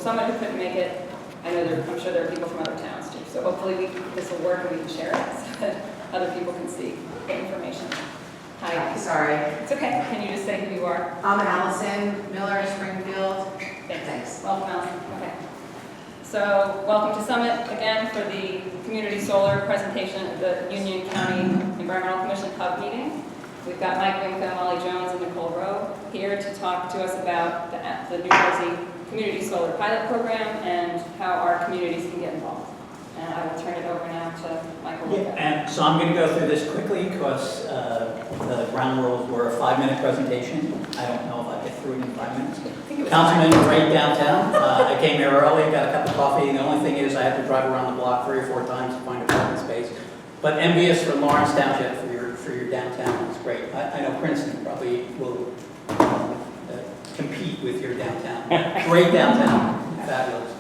Summit who couldn't make it. I'm sure there are people from other towns too. So hopefully this will work and we can share it so that other people can see the information. Hi. Sorry. It's okay. Can you just say who you are? I'm Allison Miller, Springfield. Thanks. Welcome, Allison. Okay. So welcome to Summit again for the Community Solar presentation at the Union County Environmental Commission Hub meeting. We've got Mike Winka, Molly Jones, and Nicole Rowe here to talk to us about the New Jersey Community Solar Pilot Program and how our communities can get involved. And I will turn it over now to Michael Winka. Yeah, and so I'm going to go through this quickly because the ground rules were a 5-minute presentation. I don't know if I get through it in 5 minutes. Councilman, right downtown. I came here early, got a cup of coffee. The only thing is I had to drive around the block 3 or 4 times to find a parking space. But envious for Lawrence Township for your downtown. It's great. I know Princeton probably will compete with your downtown. Great downtown. Fabulous.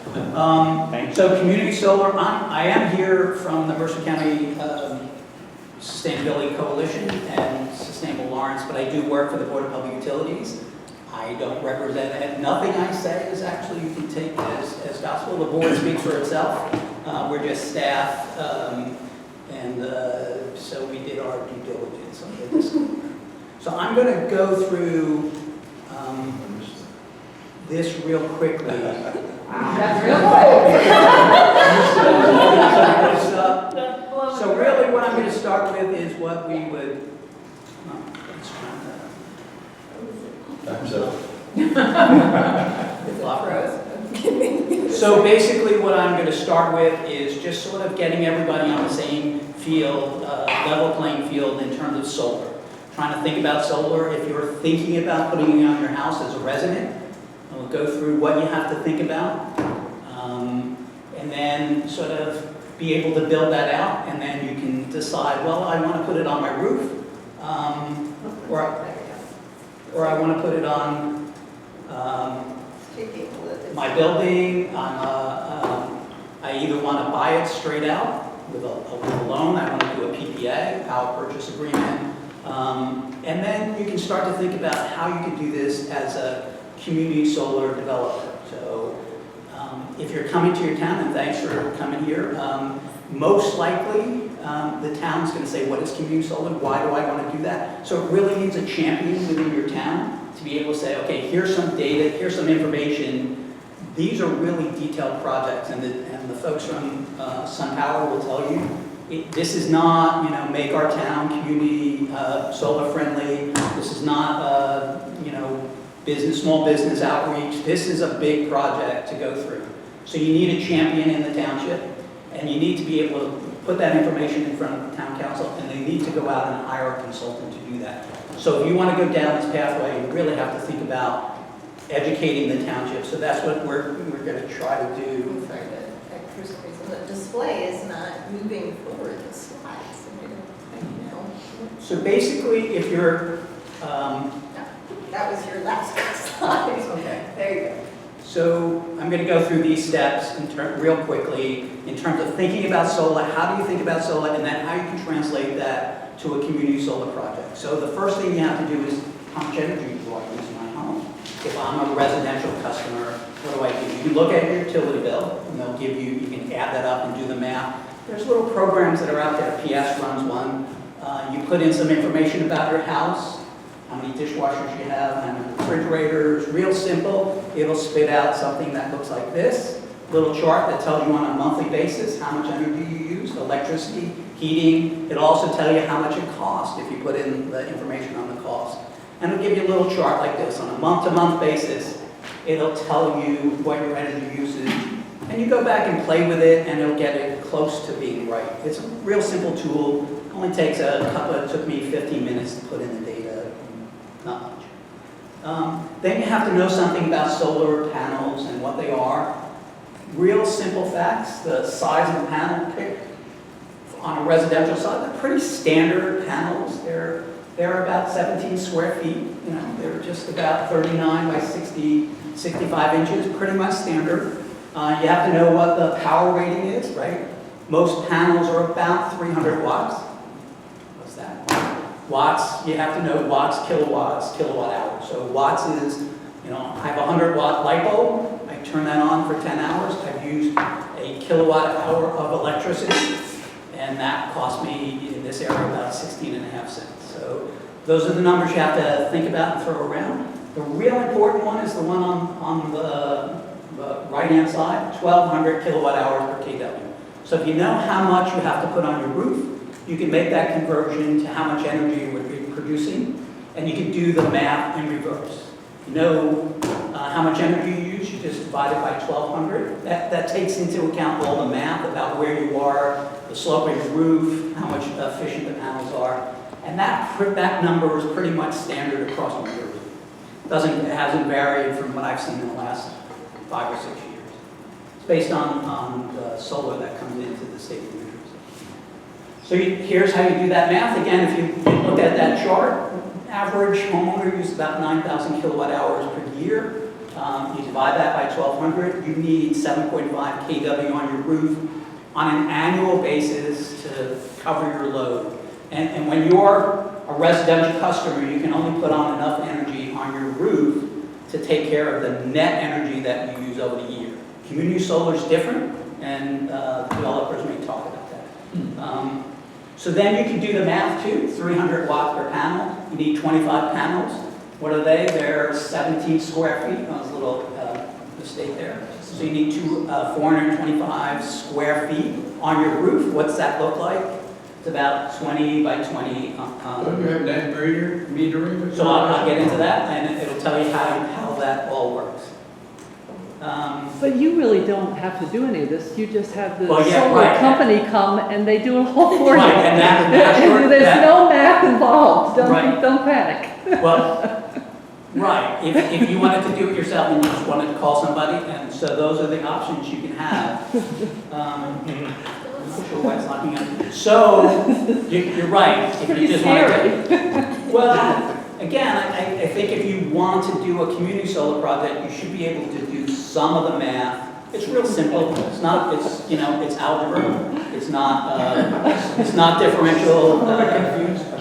So community solar, I am here from the Mercer County Sustainability Coalition and Sustainable Lawrence, but I do work for the Board of Public Utilities. I don't represent it. Nothing I say is actually you can take as gospel. The board speaks for itself. We're just staff, so we did our due diligence on this. So I'm going to go through this real quickly. That's real quick. So really what I'm going to start with is what we would, So basically what I'm going to start with is just sort of getting everybody on the same field, level playing field in terms of solar. Trying to think about solar. If you're thinking about putting it on your house as a resident, we'll go through what you have to think about, and then sort of be able to build that out, and then you can decide, well, I want to put it on my roof, or I want to put it on my building. I either want to buy it straight out with a loan, I want to do a PPA, power purchase agreement, and then you can start to think about how you can do this as a community solar developer. So if you're coming to your town, and thanks for coming here, most likely the town's going to say, what is community solar? Why do I want to do that? So it really needs a champion within your town to be able to say, okay, here's some data, here's some information. These are really detailed projects, and the folks from SunPower will tell you, this is not, make our town community solar friendly. This is not, small business outreach. This is a big project to go through. So you need a champion in the township, and you need to be able to put that information in front of the town council, and they need to go out and hire a consultant to do that. So if you want to go down this pathway, you really have to think about educating the township. So that's what we're going to try to do. Sorry, the display is not moving forward the slides. So basically, if you're... that was your last slide. Okay. There you go. So I'm going to go through these steps real quickly in terms of thinking about solar. How do you think about solar, and then how you can translate that to a community solar project. So the first thing you have to do is, how much energy do I use in my home? If I'm a residential customer, what do I do? You look at your utility bill, and they'll give you can add that up and do the math. There's little programs that are out there. PS runs one. You put in some information about your house, how many dishwashers you have, how many refrigerators, real simple. It'll spit out something that looks like this. Little chart that tells you on a monthly basis how much energy you use, electricity, heating. It'll also tell you how much it costs if you put in the information on the cost. And it'll give you a little chart like this on a month-to-month basis. It'll tell you what your energy use is. And you go back and play with it, and it'll get it close to being right. It's a real simple tool. It only takes it took me 15 minutes to put in the data. Not much. Then you have to know something about solar panels and what they are. Real simple facts. The size of the panel picked on a residential side, they're pretty standard panels. They're about 17 square feet. They're just about 39 by 65 inches, pretty much standard. You have to know what the power rating is, right? Most panels are about 300 watts. What's that? Watts, you have to know watts, kilowatts, kilowatt hours. So watts is, I have a 100-watt light bulb. I turn that on for use a kilowatt hour of electricity, and that cost me in this area about 16.5 cents. So those are the numbers you have to think about and throw around. The real important one is the one on the right-hand side, 1,200 kilowatt hours per kW. So if you know how much you have to put on your roof, you can make that conversion to how much energy you would be producing, and you can do the math in reverse. You know how much energy you use, you just divide it by 1,200. That takes into account all the math about where you are, the slope of your roof, how much efficient the panels are, and that number is pretty much standard across New Jersey. It hasn't varied from what I've seen in the last 5 or 6 years. It's based on the solar that comes into the state of New Jersey. So here's how you do that math. Again, if you look at that chart, average homeowner uses about 9,000 kilowatt hours per year. You divide that by 1,200, you need 7.5 kW on your roof on an annual basis to cover your load. And when you're a residential customer, you can only put on enough energy on your roof to take care of the net energy that you use over the year. Community solar is different, and developers may talk about that. So then you can do the math too, 300 watts per panel. You need 25 panels. What are they? They're 17 square feet. That was a little mistake there. So you need 425 square feet on your roof. What's that look like? It's about 20 by 20. Don't you have net metering? So I'll get into that, and it'll tell you how that all works. But you really don't have to do any of this. You just have the Well, yeah, solar right. company come and they do it all for you. Right, and There's no math involved. Right. Don't panic. Well, right. If you wanted to do it yourself and you just wanted to call somebody, and so those are the options you can have. I'm not sure why it's locking up. So you're right. If Pretty you just scary. want to, well, again, I think if you want to do a community solar project, you should be able to do some of the math. It's real simple. It's not. It's it's algebra. It's not differential Are we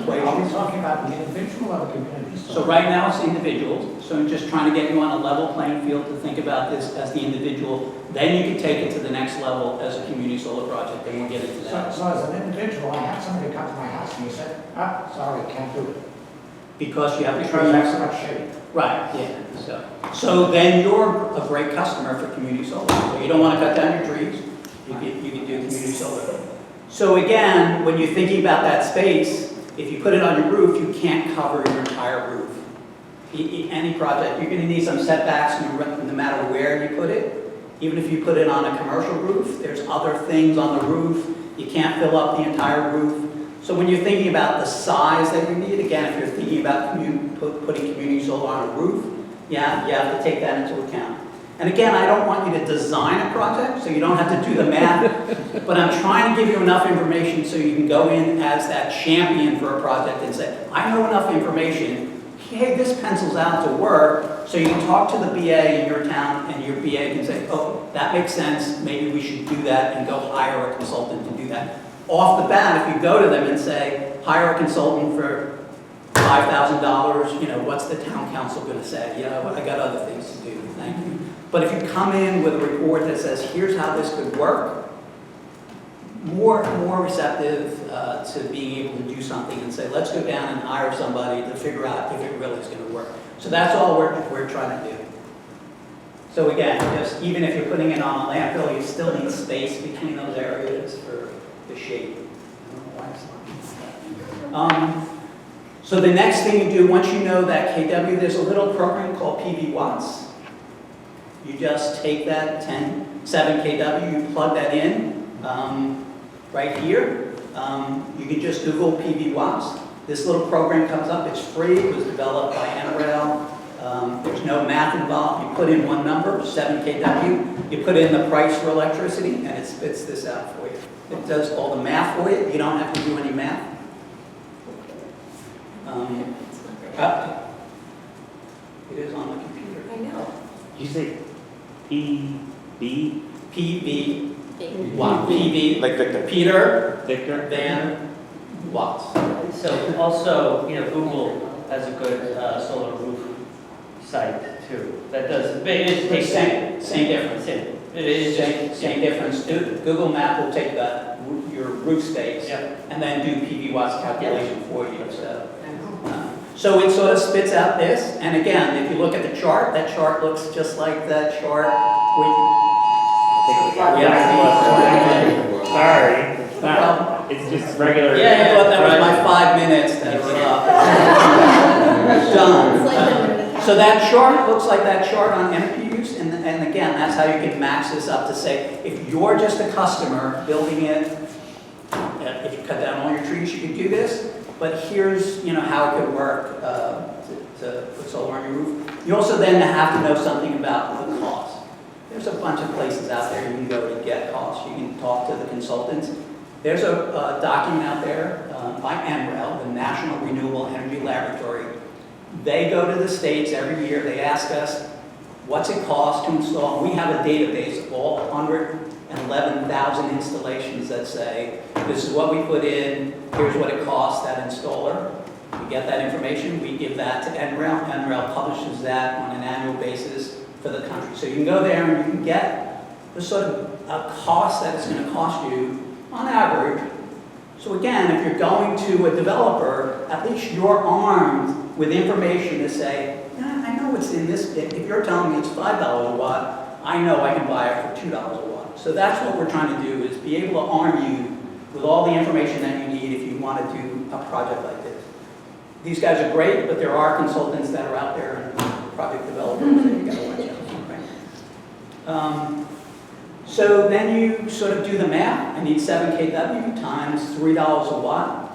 equations. talking about the individual or the community? So right now it's individuals. So I'm just trying to get you on a level playing field to think about this as the individual. Then you can take it to the next level as a community solar project, and we'll get into that. So as an individual, I had somebody come to my house and you said, sorry, can't do it. Because you have to Because that's so much shade. Right, yeah. So then you're a great customer for community solar. So you don't want to cut down your trees, you can do community solar. So again, when you're thinking about that space, if you put it on your roof, you can't cover your entire roof. Any project, you're going to need some setbacks no matter where you put it. Even if you put it on a commercial roof, there's other things on the roof. You can't fill up the entire roof. So when you're thinking about the size that you need, again, if you're thinking about putting community solar on a roof, yeah, you have to take that into account. And again, I don't want you to design a project, so you don't have to do the math, but I'm trying to give you enough information so you can go in as that champion for a project and say, I know enough information, hey, this pencils out to work, so you can talk to the BA in your town, and your BA can say, oh, that makes sense, maybe we should do that, and go hire a consultant to do that. Off the bat, if you go to them and say, hire a consultant for $5,000, what's the town council going to say? I got other things to do, thank you. But if you come in with a report that says, here's how this could work, more receptive to being able to do something and say, let's go down and hire somebody to figure out if it really is going to work. So that's all we're trying to do. So again, just even if you're putting it on a landfill, you still need space between those areas for the shade. I don't know why it's like that. So the next thing you do, once you know that KW, there's a little program called PV Watts. You just take that 7 kW, you plug that in right here. You can just Google PV Watts. This little program comes up, it's free, it was developed by NREL. There's no math involved. You put in one number, 7 kW, you put in the price for electricity, and it spits this out for you. It does all the math for you. You don't have to do any math. It is on the computer. I know. Did you say PV? PV, Wow. PV, Like Victor. Peter, Victor? Van, Watts. So also, Google has a good solar roof site too. That does, but it takes Same difference. Same. It is Same difference. Google Map will take your roof space Yeah. and then do PV watts calculation for you. So it sort of spits out this. And again, if you look at the chart, that chart looks just like that chart. Sorry, it's No not, problem. it's just regular. Yeah, I thought that was my 5 minutes that were up. It's Done. like the- So that chart looks like that chart on energy use, and again, that's how you can max this up to say, if you're just a customer building it, if you cut down all your trees, you can do this, but here's, how it could work to put solar on your roof. You also then have to know something about the cost. There's a bunch of places out there you can go to get costs. You can talk to the consultants. There's a document out there by NREL, the National Renewable Energy Laboratory. They go to the states every year. They ask us, what's it cost to install? We have a database of all 111,000 installations that say, this is what we put in, here's what it costs, that installer. We get that information, we give that to NREL. NREL publishes that on an annual basis for the country. So you can go there and you can get the sort of a cost that it's going to cost you on average. So again, if you're going to a developer, at least you're armed with information to say, yeah, I know what's in this. If you're telling me it's $5 a watt, I know I can buy it for $2 a watt. So that's what we're trying to do, is be able to arm you with all the information that you need if you want to do a project like this. These guys are great, but there are consultants that are out there and project developers that you got to watch out for, right? So then you sort of do the math. I need 7 kW times $3 a watt,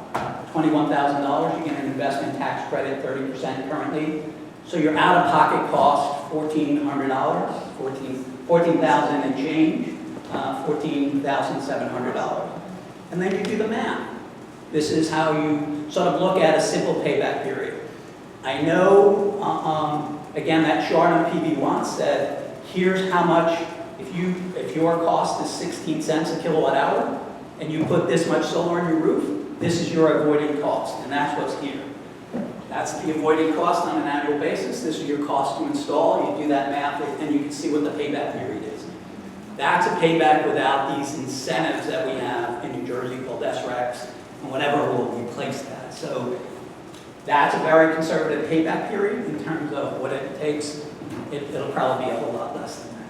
$21,000. You get an investment tax credit, 30% currently. So your out-of-pocket cost, $1,400, $14,000 and change, $14,700. And then you do the math. This is how you sort of look at a simple payback period. I know, again, that chart on PV watts said, here's how much, if your cost is 16 cents a kilowatt hour, and you put this much solar on your roof, this is your avoided cost, and that's what's here. That's the avoided cost on an annual basis. This is your cost to install. You do that math, and you can see what the payback period is. That's a payback without these incentives that we have in New Jersey called SRECs, and whatever will replace that. So that's a very conservative payback period in terms of what it takes. It'll probably be a whole lot less than that.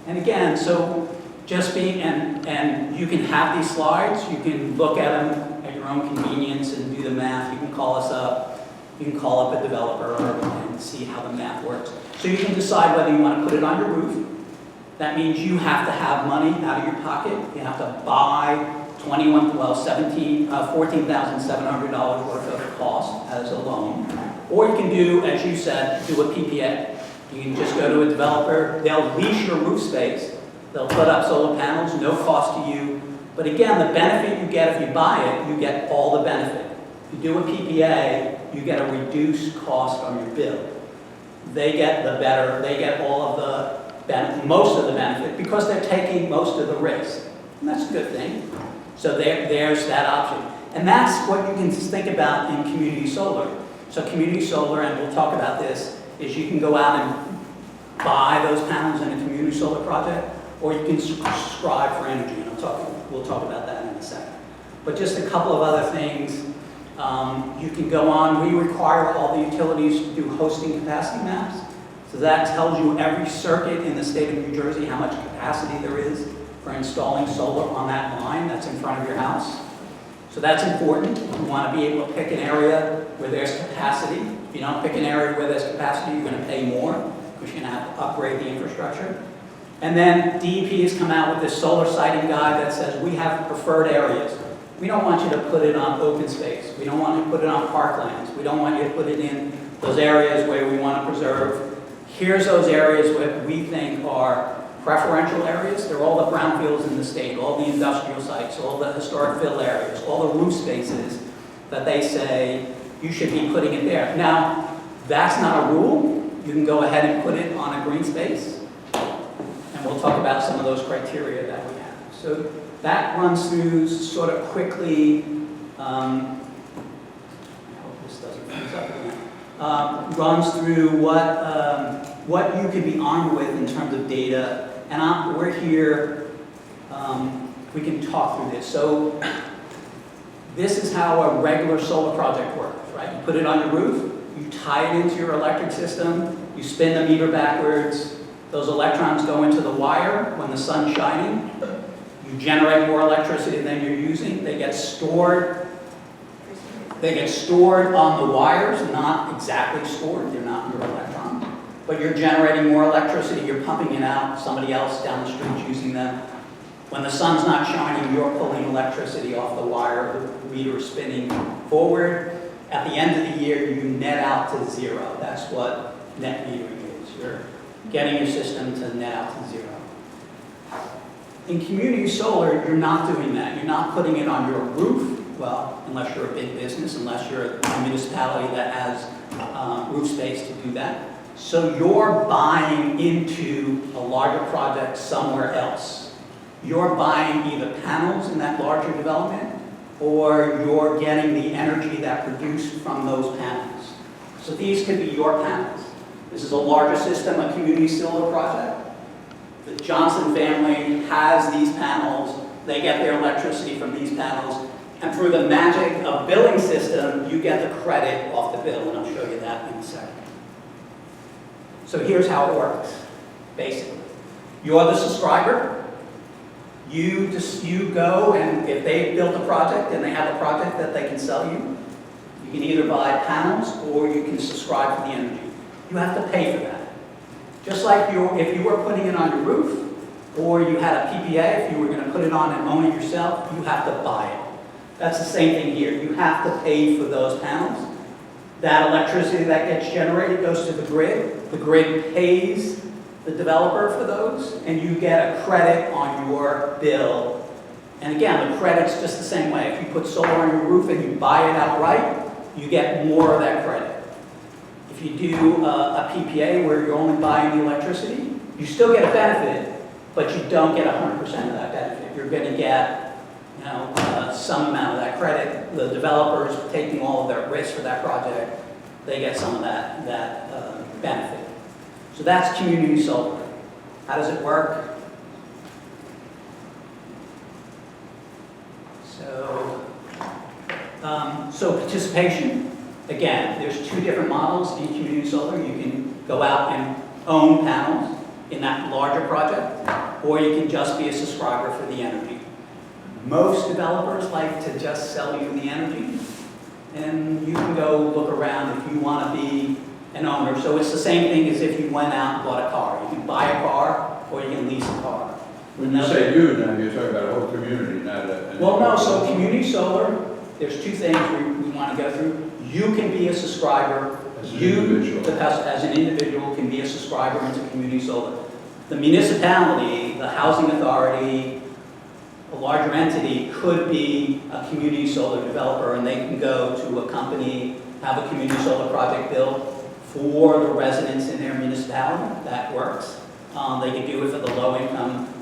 And again, so just being, and you can have these slides, you can look at them at your own convenience and do the math. You can call us up, you can call up a developer and see how the math works. So you can decide whether you want to put it on your roof. That means you have to have money out of your pocket. You have to buy $14,700 worth of cost as a loan. Or you can do, as you said, do a PPA. You can just go to a developer, they'll lease your roof space, they'll put up solar panels, no cost to you. But again, the benefit you get if you buy it, you get all the benefit. If you do a PPA, you get a reduced cost on your bill. They get the better, they get all of the benefit, most of the benefit, because they're taking most of the risk. And that's a good thing. So there's that option. And that's what you can think about in community solar. So community solar, and we'll talk about this, is you can go out and buy those panels in a community solar project, or you can subscribe for energy. And we'll talk about that in a second. But just a couple of other things. You can go on, we require all the utilities to do hosting capacity maps. So that tells you every circuit in the state of New Jersey how much capacity there is for installing solar on that line that's in front of your house. So that's important. You want to be able to pick an area where there's capacity. If you don't pick an area where there's capacity, you're going to pay more because you're going to have to upgrade the infrastructure. And then DEP has come out with this solar siting guide that says we have preferred areas. We don't want you to put it on open space. We don't want you to put it on parklands. We don't want you to put it in those areas where we want to preserve. Here's those areas where we think are preferential areas. They're all the brownfields in the state, all the industrial sites, all the historic fill areas, all the roof spaces that they say you should be putting it there. Now, that's not a rule. You can go ahead and put it on a green space. And we'll talk about some of those criteria that we have. So that runs through sort of quickly, I hope this doesn't freeze up again, runs through what what you can be armed with in terms of data. And we're here, we can talk through this. So this is how a regular solar project works, right? You put it on your roof, you tie it into your electric system, you spin the meter backwards, those electrons go into the wire when the sun's shining, you generate more electricity than you're using, they get stored on the wires, not exactly stored, they're not your electrons, but you're generating more electricity, you're pumping it out, somebody else down the street's using them. When the sun's not shining, you're pulling electricity off the wire, the meter is spinning forward. At the end of the year, you net out to zero. That's what net metering is. You're getting your system to net out to zero. In community solar, you're not doing that. You're not putting it on your roof, well, unless you're a big business, unless you're a municipality that has roof space to do that. So you're buying into a larger project somewhere else. You're buying either panels in that larger development, or you're getting the energy that produced from those panels. So these could be your panels. This is a larger system, a community solar project. The Johnson family has these panels. They get their electricity from these panels. And through the magic of billing system, you get the credit off the bill, and I'll show you that in a second. So here's how it works, basically. You're the subscriber. You go, and if they built a project and they have a project that they can sell you, you can either buy panels or you can subscribe for the energy. You have to pay for that. Just like if you were putting it on your roof, or you had a PPA, if you were going to put it on and own it yourself, you have to buy it. That's the same thing here. You have to pay for those panels. That electricity that gets generated goes to the grid. The grid pays the developer for those, and you get a credit on your bill. And again, the credit's just the same way. If you put solar on your roof and you buy it outright, you get more of that credit. If you do a PPA where you're only buying the electricity, you still get a benefit, but you don't get 100% of that benefit. You're going to get some amount of that credit. The developers taking all of their risk for that project, they get some of that benefit. So that's community solar. How does it work? So participation, again, there's two different models in community solar. You can go out and own panels in that larger project, or you can just be a subscriber for the energy. Most developers like to just sell you the energy, and you can go look around if you want to be an owner. So it's the same thing as if you went out and bought a car. You can buy a car, or you can lease a car. When you say you, now you're talking about a whole community, not a... Well, no, so community solar, there's two things we want to go through. You can be a subscriber. As an individual. As an individual, can be a subscriber into community solar. The municipality, the housing authority, a larger entity could be a community solar developer, and they can go to a company, have a community solar project built for the residents in their municipality. That works. They can do it for the low-income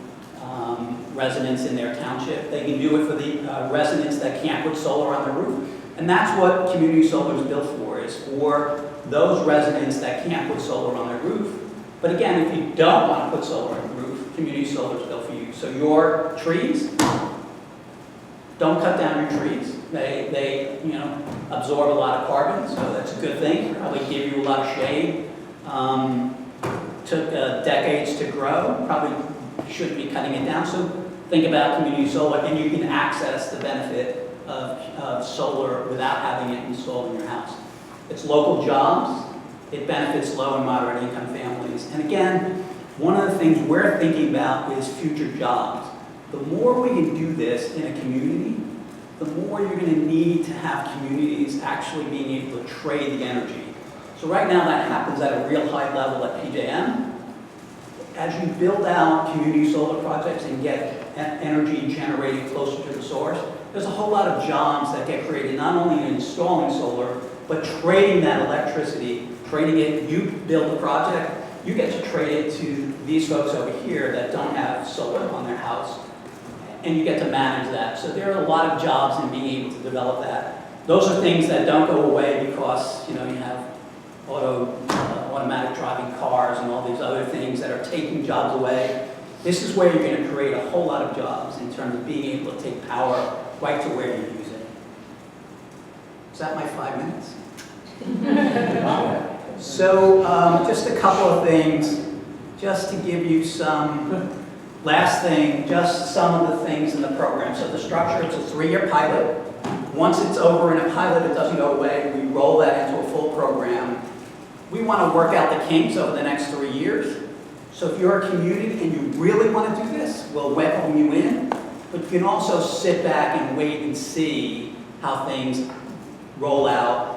residents in their township. They can do it for the residents that can't put solar on their roof. And that's what community solar is built for, is for those residents that can't put solar on their roof. But again, if you don't want to put solar on the roof, community solar is built for you. So your trees, don't cut down your trees. They absorb a lot of carbon, so that's a good thing. Probably give you a lot of shade. Took decades to grow. Probably shouldn't be cutting it down. So think about community solar, and you can access the benefit of solar without having it installed in your house. It's local jobs. It benefits low and moderate income families. And again, one of the things we're thinking about is future jobs. The more we can do this in a community, the more you're going to need to have communities actually being able to trade the energy. So right now that happens at a real high level at PJM. As you build out community solar projects and get energy generated closer to the source, there's a whole lot of jobs that get created, not only in installing solar, but trading that electricity, trading it. You build a project, you get to trade it to these folks over here that don't have solar on their house, and you get to manage that. So there are a lot of jobs in being able to develop that. Those are things that don't go away because you have auto automatic driving cars and all these other things that are taking jobs away. This is where you're going to create a whole lot of jobs in terms of being able to take power right to where you use it. Is that my 5 minutes? So just a couple of things, just to give you some, last thing, just some of the things in the program. So the structure, it's a 3-year pilot. Once it's over in a pilot, it doesn't go away. We roll that into a full program. We want to work out the kinks over the next 3 years. So if you're a community and you really want to do this, we'll welcome you in. But you can also sit back and wait and see how things roll out.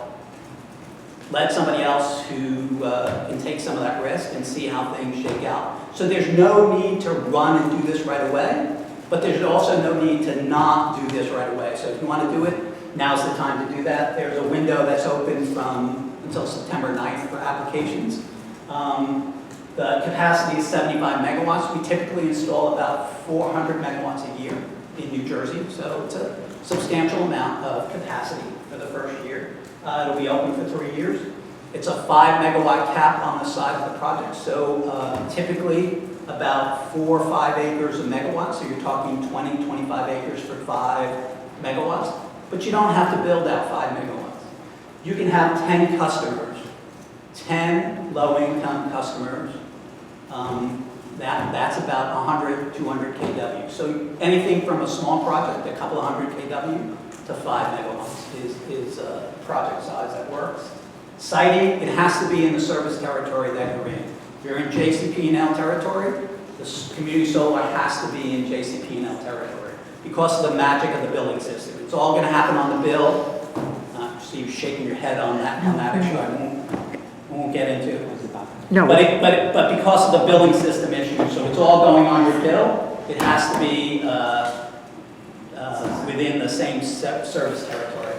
Let somebody else who can take some of that risk and see how things shake out. So there's no need to run and do this right away, but there's also no need to not do this right away. So if you want to do it, now's the time to do that. There's a window that's open until September 9th for applications. The capacity is 75 megawatts. We typically install about 400 megawatts a year in New Jersey, so it's a substantial amount of capacity for the first year. It'll be open for 3 years. It's a 5 megawatt cap on the side of the project, so typically about 4 or 5 acres a megawatt, so you're talking 20, 25 acres for 5 megawatts, but you don't have to build out 5 megawatts. You can have 10 customers, 10 low-income customers. That's about 100, 200 kW. So anything from a small project, a couple of hundred kW, to 5 megawatts is a project size that works. Siting, it has to be in the service territory that you're in. If you're in JCP&L territory, the community solar has to be in JCP&L territory because of the magic of the billing system. It's all going to happen on the bill. See you shaking your head on that issue. I won't get into. No. But because of the billing system issue, so it's all going on your bill, it has to be within the same service territory.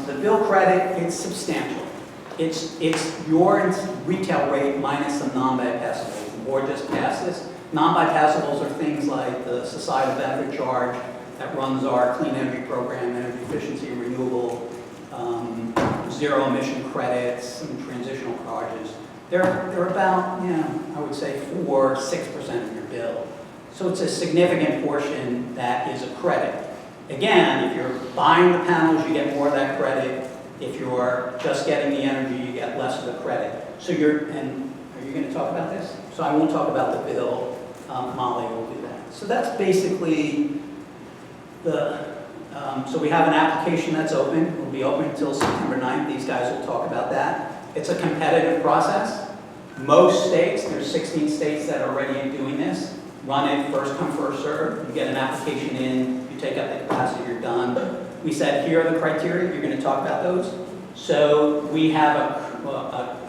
The bill credit, it's substantial. It's your retail rate minus some non-bypassables. The board just passed this. Non-bypassables are things like the societal benefit charge that runs our clean energy program, energy efficiency and renewable, zero emission credits, and transitional charges. They're about, I would say 4 or 6% of your bill. So it's a significant portion that is a credit. Again, if you're buying the panels, you get more of that credit. If you're just getting the energy, you get less of the credit. So and are you going to talk about this? So I won't talk about the bill. Molly will do that. So that's basically so we have an application that's open. It will be open until September 9th. These guys will talk about that. It's a competitive process. Most states, there's 16 states that are already doing this, run it first come, first serve. You get an application in, you take up the capacity, you're done. We said, here are the criteria, you're going to talk about those. So we have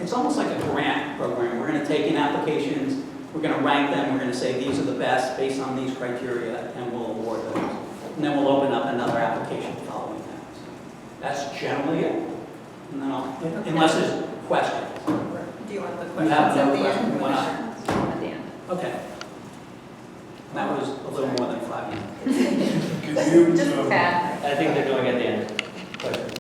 it's almost like a grant program. We're going to take in applications, we're going to rank them, we're going to say these are the best based on these criteria, and we'll award those. And then we'll open up another application following that. So that's generally it. And then unless there's questions. Do you want the You questions have no at the question? end? Why not? At the end. Okay. That was a little more than 5 minutes. Could you, Just Pat. I think they're doing it at the end.